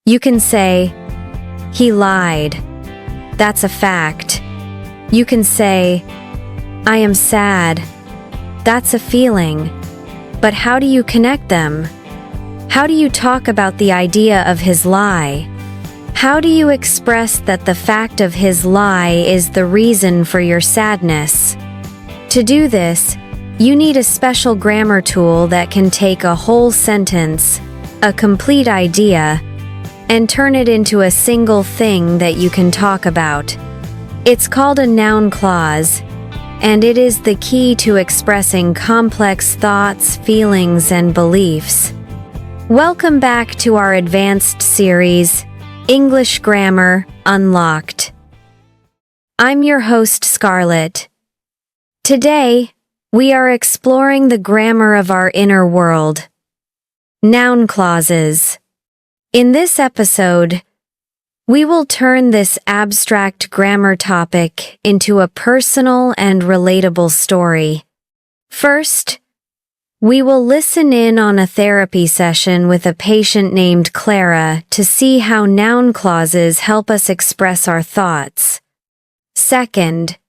You can say, "He lied." That's a fact. You can say, "I am sad." That's a feeling. But how do you connect them? How do you talk about the idea of his lie? How do you express that the fact of his lie is the reason for your sadness? To do this, you need a special grammar tool that can take a whole sentence, a complete idea, and turn it into a single thing that you can talk about. It's called a noun clause, and it is the key to expressing complex thoughts, feelings, and beliefs. Welcome back to our advanced series, English Grammar Unlocked. I'm your host, Scarlett. Today, we are exploring the grammar of our inner world. Noun clauses. In this episode, we will turn this abstract grammar topic into a personal and relatable story. First, we will listen in on a therapy session with a patient named Clara to see how noun clauses help us express our thoughts. Second,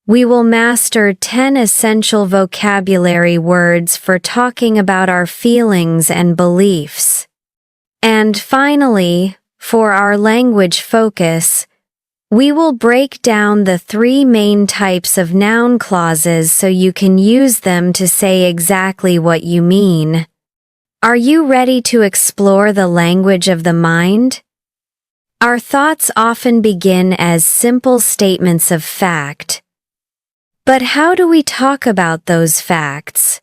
we will master 10 essential vocabulary words for talking about our feelings and beliefs. And finally, for our language focus, we will break down the 3 main types of noun clauses so you can use them to say exactly what you mean. Are you ready to explore the language of the mind? Our thoughts often begin as simple statements of fact. But how do we talk about those facts?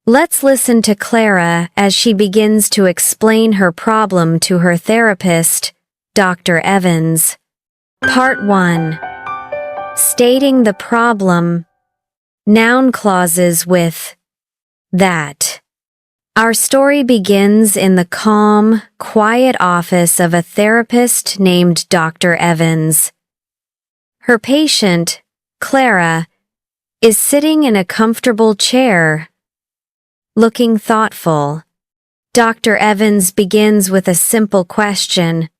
Let's listen to Clara as she begins to explain her problem to her therapist, Dr. Evans. Part 1. Stating the problem. Noun clauses with that. Our story begins in the calm, quiet office of a therapist named Dr. Evans. Her patient, Clara, is sitting in a comfortable chair, looking thoughtful. Dr. Evans begins with a simple question.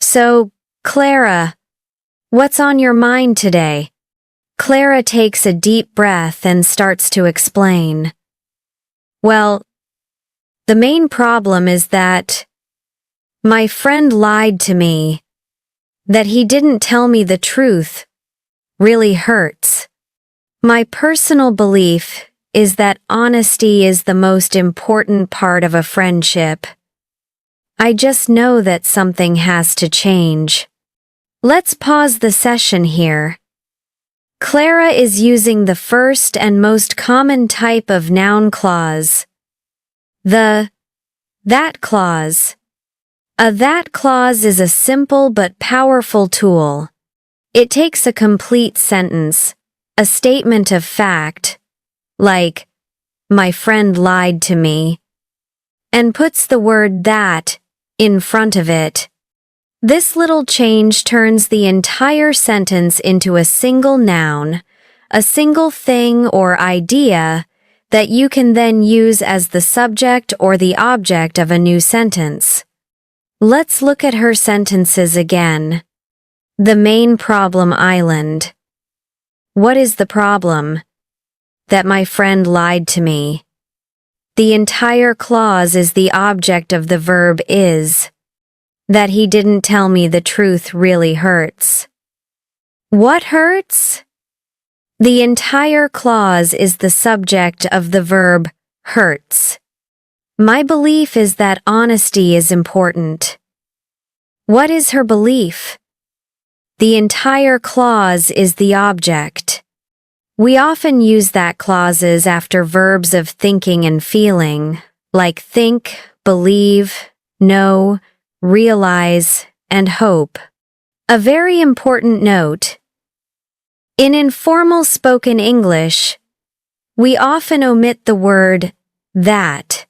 "So, Clara, what's on your mind today?" Clara takes a deep breath and starts to explain. "Well, the main problem is that my friend lied to me. That he didn't tell me the truth really hurts. My personal belief is that honesty is the most important part of a friendship. I just know that something has to change." Let's pause the session here. Clara is using the first and most common type of noun clause, the that clause. A that clause is a simple but powerful tool. It takes a complete sentence, a statement of fact, like, "My friend lied to me," and puts the word that in front of it. This little change turns the entire sentence into a single noun, a single thing or idea that you can then use as the subject or the object of a new sentence. Let's look at her sentences again. The main problem island. What is the problem? That my friend lied to me. The entire clause is the object of the verb is. That he didn't tell me the truth really hurts. What hurts? The entire clause is the subject of the verb hurts. My belief is that honesty is important. What is her belief? The entire clause is the object. We often use that clauses after verbs of thinking and feeling, like think, believe, know, realize, and hope. A very important note. In informal spoken English, we often omit the word that.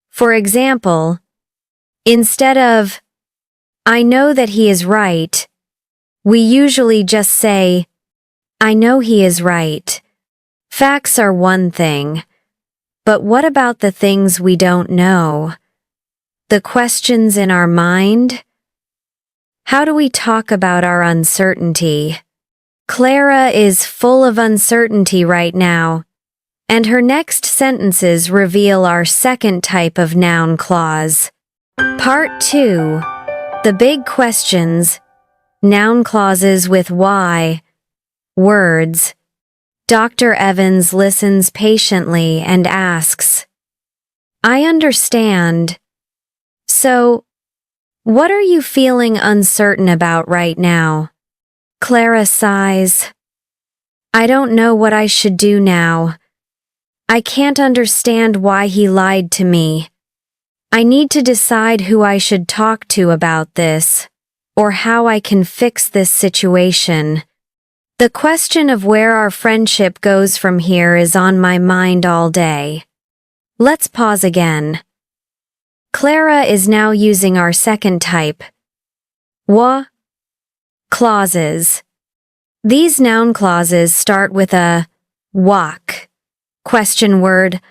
For example, instead of, "I know that he is right," we usually just say, "I know he is right." Facts are one thing, but what about the things we don't know? The questions in our mind? How do we talk about our uncertainty? Clara is full of uncertainty right now, and her next sentences reveal our second type of noun clause. Part 2. The big questions. Noun clauses with why. Words. Dr. Evans listens patiently and asks, I understand. So, what are you feeling uncertain about right now? Clara sighs. I don't know what I should do now. I can't understand why he lied to me. I need to decide who I should talk to about this, or how I can fix this situation. The question of where our friendship goes from here is on my mind all day. Let's pause again. Clara is now using our second type, clauses. These noun clauses start with a walk question word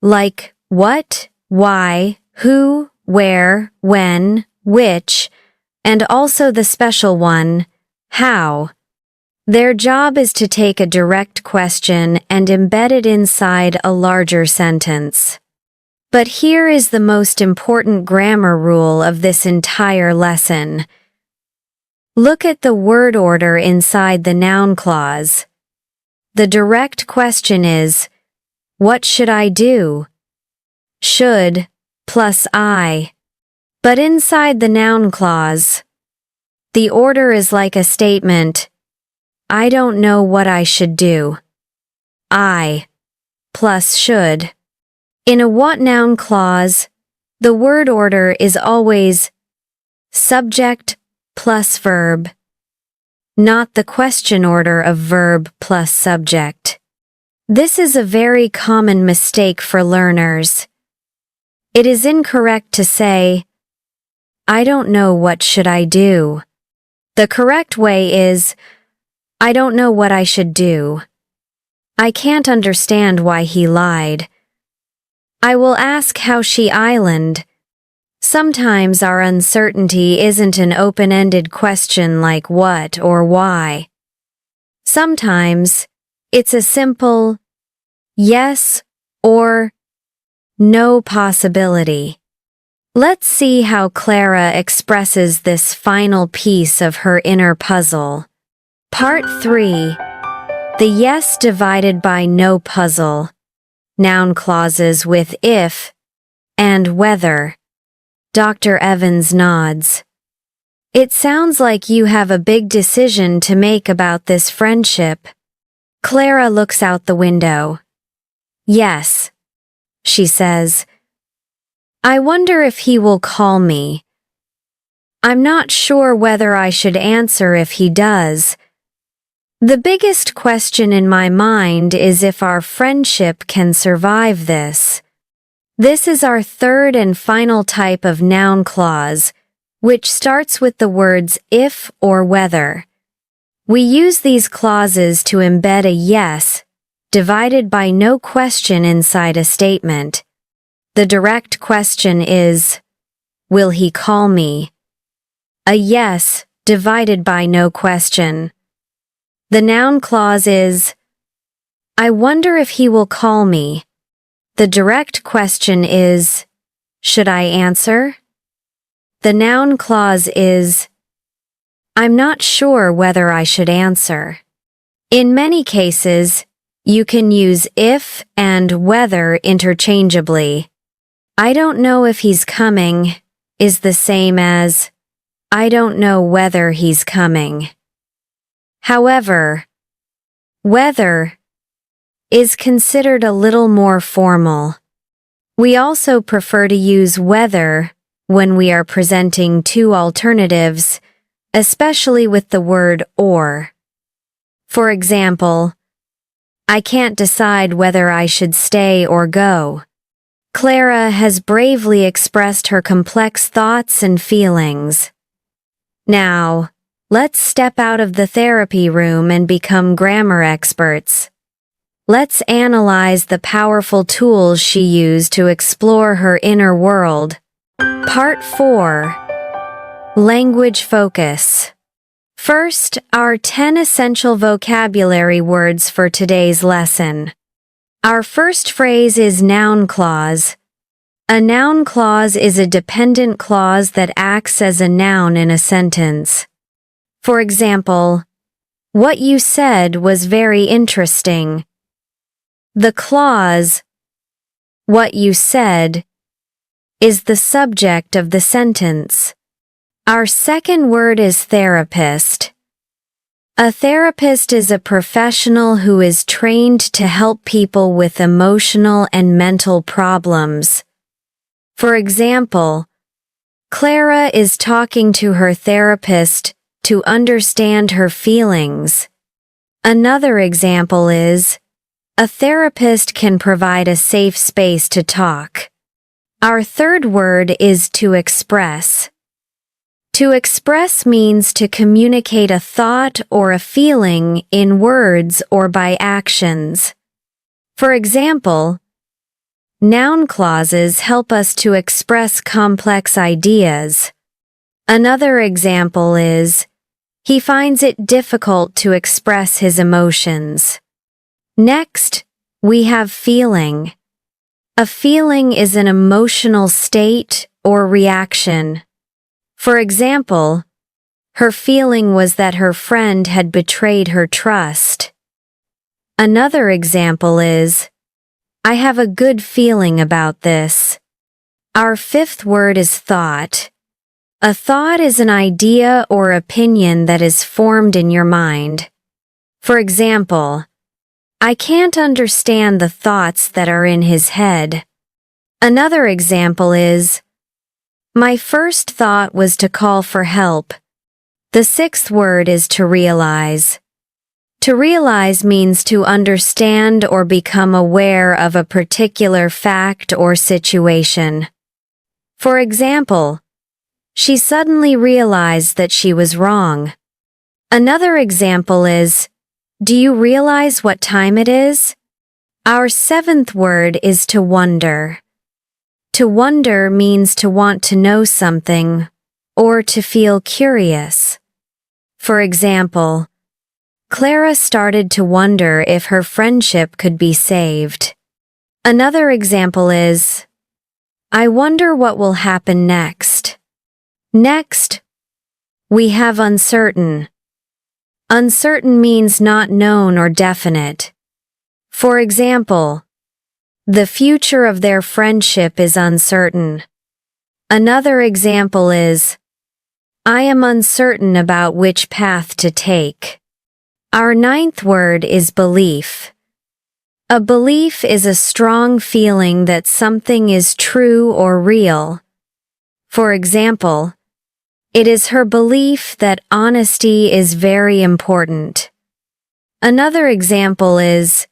like what, why, who, where, when, which, and also the special one, how. Their job is to take a direct question and embed it inside a larger sentence. But here is the most important grammar rule of this entire lesson. Look at the word order inside the noun clause. The direct question is, what should I do? Should plus I. But inside the noun clause, the order is like a statement. I don't know what I should do. I plus should. In a what noun clause, the word order is always subject plus verb, not the question order of verb plus subject. This is a very common mistake for learners. It is incorrect to say, I don't know what should I do. The correct way is, I don't know what I should do. I can't understand why he lied. I will ask how she island. Sometimes our uncertainty isn't an open-ended question like what or why. Sometimes it's a simple yes or no possibility. Let's see how Clara expresses this final piece of her inner puzzle. Part 3. The yes divided by no puzzle. Noun clauses with if and whether. Dr. Evans nods. It sounds like you have a big decision to make about this friendship. Clara looks out the window. Yes, she says. I wonder if he will call me. I'm not sure whether I should answer if he does. The biggest question in my mind is if our friendship can survive this. This is our third and final type of noun clause, which starts with the words if or whether. We use these clauses to embed a yes, divided by no question inside a statement. The direct question is, will he call me? A yes, divided by no question. The noun clause is, I wonder if he will call me. The direct question is, should I answer? The noun clause is, I'm not sure whether I should answer. In many cases, you can use if and whether interchangeably. I don't know if he's coming is the same as, I don't know whether he's coming. However, whether is considered a little more formal. We also prefer to use whether when we are presenting two alternatives, especially with the word or. For example, I can't decide whether I should stay or go. Clara has bravely expressed her complex thoughts and feelings. Now, let's step out of the therapy room and become grammar experts. Let's analyze the powerful tools she used to explore her inner world. Part 4. Language focus. First, our 10 essential vocabulary words for today's lesson. Our first phrase is noun clause. A noun clause is a dependent clause that acts as a noun in a sentence. For example, what you said was very interesting. The clause, what you said, is the subject of the sentence. Our second word is therapist. A therapist is a professional who is trained to help people with emotional and mental problems. For example, Clara is talking to her therapist to understand her feelings. Another example is, a therapist can provide a safe space to talk. Our third word is to express. To express means to communicate a thought or a feeling in words or by actions. For example, noun clauses help us to express complex ideas. Another example is, he finds it difficult to express his emotions. Next, we have feeling. A feeling is an emotional state or reaction. For example, her feeling was that her friend had betrayed her trust. Another example is, I have a good feeling about this. Our fifth word is thought. A thought is an idea or opinion that is formed in your mind. For example, I can't understand the thoughts that are in his head. Another example is, my first thought was to call for help. The sixth word is to realize. To realize means to understand or become aware of a particular fact or situation. For example, she suddenly realized that she was wrong. Another example is, do you realize what time it is? Our seventh word is to wonder. To wonder means to want to know something, or to feel curious. For example, Clara started to wonder if her friendship could be saved. Another example is, I wonder what will happen next. Next, we have uncertain. Uncertain means not known or definite. For example, the future of their friendship is uncertain. Another example is, I am uncertain about which path to take. Our ninth word is belief. A belief is a strong feeling that something is true or real. For example, it is her belief that honesty is very important. Another example is,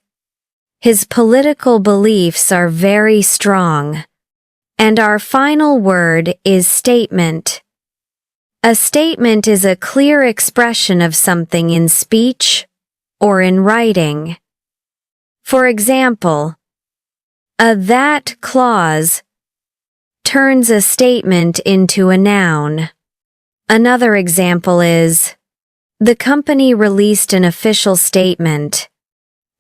his political beliefs are very strong. And our final word is statement. A statement is a clear expression of something in speech or in writing. For example, a that clause turns a statement into a noun. Another example is, the company released an official statement.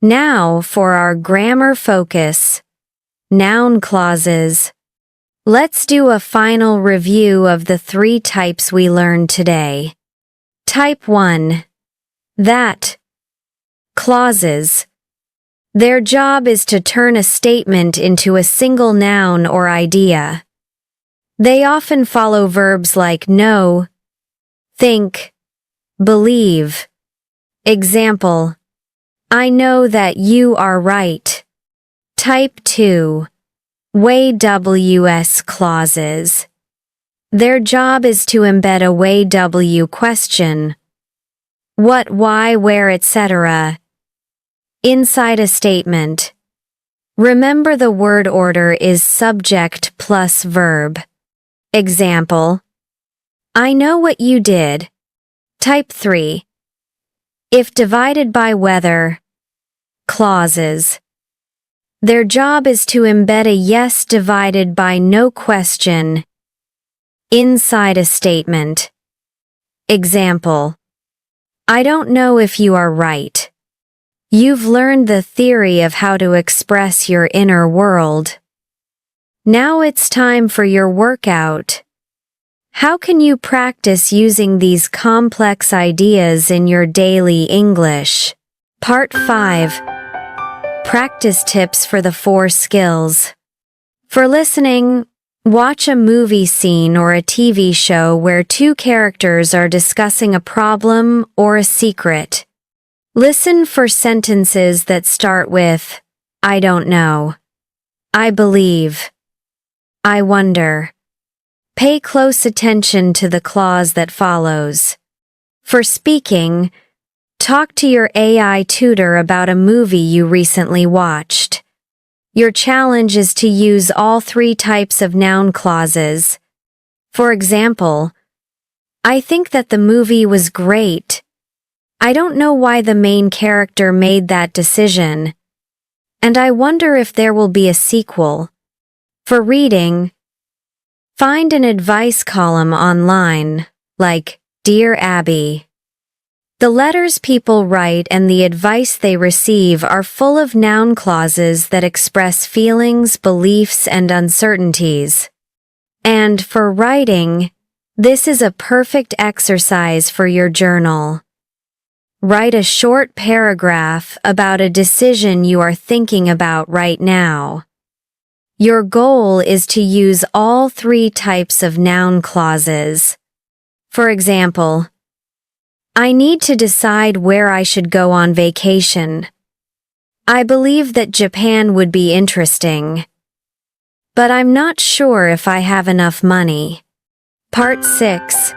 Now for our grammar focus, noun clauses. Let's do a final review of the 3 types we learned today. Type 1. That clauses. Their job is to turn a statement into a single noun or idea. They often follow verbs like know, think, believe. Example, I know that you are right. Type 2. WS clauses. Their job is to embed a W question. What, why, where, etc. inside a statement. Remember the word order is subject plus verb. Example, I know what you did. Type 3. If divided by whether clauses. Their job is to embed a yes divided by no question inside a statement. Example: I don't know if you are right. You've learned the theory of how to express your inner world. Now it's time for your workout. How can you practice using these complex ideas in your daily English? Part 5. Practice tips for the 4 skills. For listening, watch a movie scene or a TV show where 2 characters are discussing a problem or a secret. Listen for sentences that start with, I don't know, I believe, I wonder. Pay close attention to the clause that follows. For speaking, talk to your AI tutor about a movie you recently watched. Your challenge is to use all 3 types of noun clauses. For example, I think that the movie was great. I don't know why the main character made that decision. And I wonder if there will be a sequel. For reading, find an advice column online, like Dear Abby. The letters people write and the advice they receive are full of noun clauses that express feelings, beliefs, and uncertainties. And for writing, this is a perfect exercise for your journal. Write a short paragraph about a decision you are thinking about right now. Your goal is to use all 3 types of noun clauses. For example, I need to decide where I should go on vacation. I believe that Japan would be interesting. But I'm not sure if I have enough money. Part 6.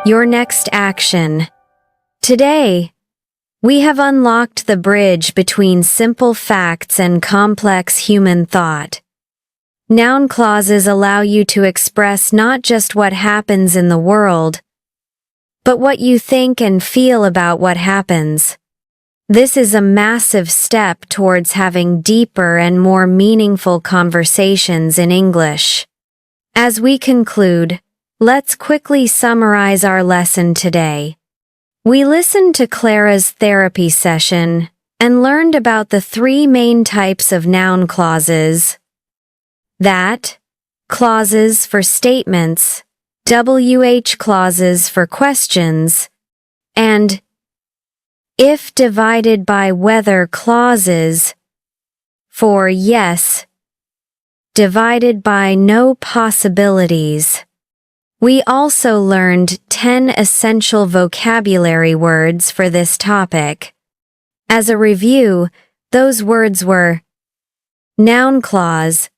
Your next action. Today, we have unlocked the bridge between simple facts and complex human thought. Noun clauses allow you to express not just what happens in the world, but what you think and feel about what happens. This is a massive step towards having deeper and more meaningful conversations in English. As we conclude, let's quickly summarize our lesson today. We listened to Clara's therapy session and learned about the 3 main types of noun clauses. That, clauses for statements, WH clauses for questions, and if divided by whether clauses for yes, divided by no possibilities. We also learned 10 essential vocabulary words for this topic. As a review, those words were noun clause,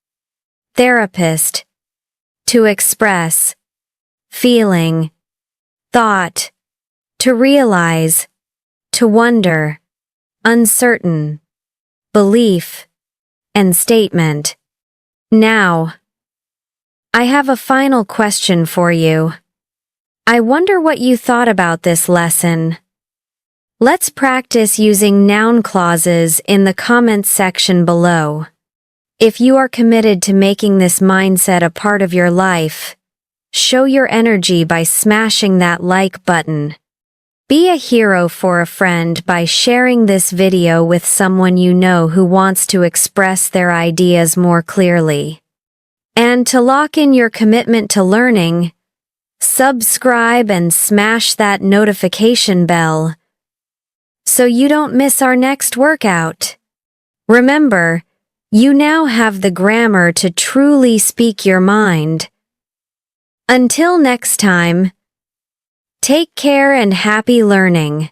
therapist, to express, feeling, thought, to realize, to wonder, uncertain, belief, and statement. Now, I have a final question for you. I wonder what you thought about this lesson. Let's practice using noun clauses in the comments section below. If you are committed to making this mindset a part of your life, show your energy by smashing that like button. Be a hero for a friend by sharing this video with someone you know who wants to express their ideas more clearly. And to lock in your commitment to learning, subscribe and smash that notification bell so you don't miss our next workout. Remember, you now have the grammar to truly speak your mind. Until next time, take care and happy learning.